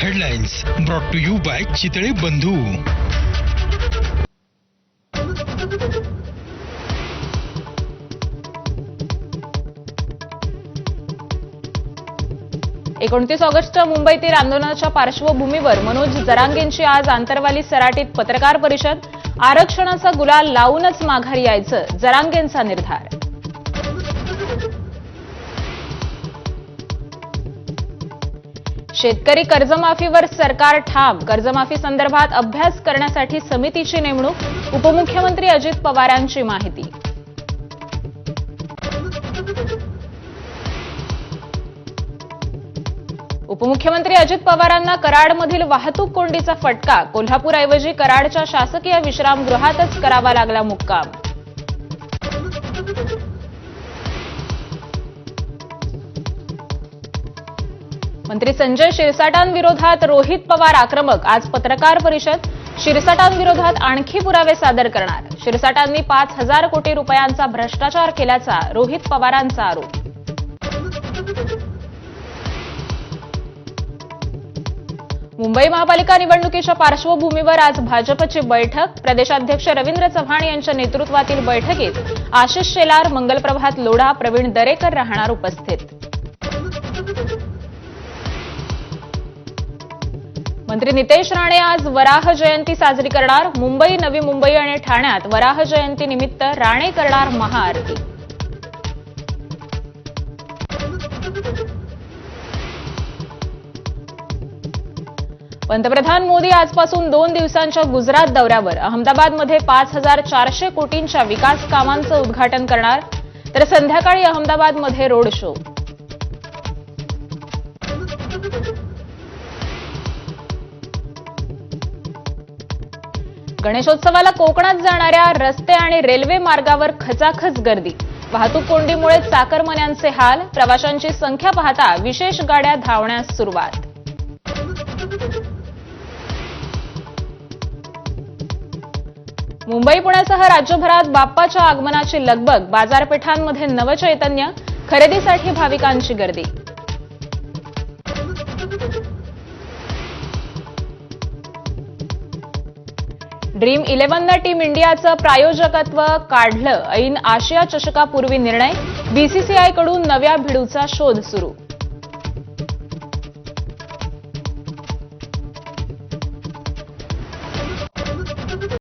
Headlines brought to you by Chitale Bandhu. 29 ऑगस्टच्या मुंबईतील आंदोलनाच्या पार्श्वभूमीवर मनोज जरांगेंची आज आंतरवाली सराटीत पत्रकार परिषद. आरक्षणाचा गुलाल लावूनच माघारी यायचं, जरांगेंचा निर्धार. शेतकरी कर्जमाफीवर सरकार ठाम. कर्जमाफी संदर्भात अभ्यास करण्यासाठी समितीची नेमणूक. उपमुख्यमंत्री अजित पवारांची माहिती. उपमुख्यमंत्री अजित पवारांना कराडमधील वाहतूक कोंडीचा फटका. कोल्हापूरऐवजी कराडच्या शासकीय विश्रामगृहातच करावा लागला मुक्काम. मंत्री संजय शिरसाटांविरोधात रोहित पवार आक्रमक. आज पत्रकार परिषद. शिरसाटांविरोधात आणखी पुरावे सादर करणार. शिरसाटांनी 5,000 कोटी रुपयांचा भ्रष्टाचार केल्याचा रोहित पवारांचा आरोप. मुंबई महापालिका निवडणुकीच्या पार्श्वभूमीवर आज भाजपची बैठक. प्रदेशाध्यक्ष रवींद्र चव्हाण यांच्या नेतृत्वातील बैठकीत आशिष शेलार, मंगलप्रभात लोढा, प्रवीण दरेकर राहणार उपस्थित. मंत्री नितेश राणे आज वराह जयंती साजरी करणार. मुंबई, नवी मुंबई आणि ठाण्यात वराह जयंती निमित्त राणे करणार महाआरती. पंतप्रधान मोदी आजपासून 2 दिवसांच्या गुजरात दौऱ्यावर. अहमदाबादमध्ये 5,400 कोटींच्या विकास कामांचं उद्घाटन करणार. तर संध्याकाळी अहमदाबादमध्ये रोड शो. गणेशोत्सवाला कोकणात जाणाऱ्या रस्ते आणि रेल्वे मार्गावर खचाखच गर्दी. वाहतूक कोंडीमुळे चाकरमान्यांचे हाल. प्रवाशांची संख्या पाहता विशेष गाड्या धावण्यास सुरुवात. मुंबई, पुण्यासह राज्यभरात बाप्पाच्या आगमनाची लगबग. बाजारपेठांमध्ये नवचैतन्य. खरेदीसाठी भाविकांची गर्दी. ड्रीम 11नं टीम इंडियाचं प्रायोजकत्व काढलं. ऐन आशिया चषकापूर्वी निर्णय. बीसीसीआयकडून नव्या भिडूचा शोध सुरू.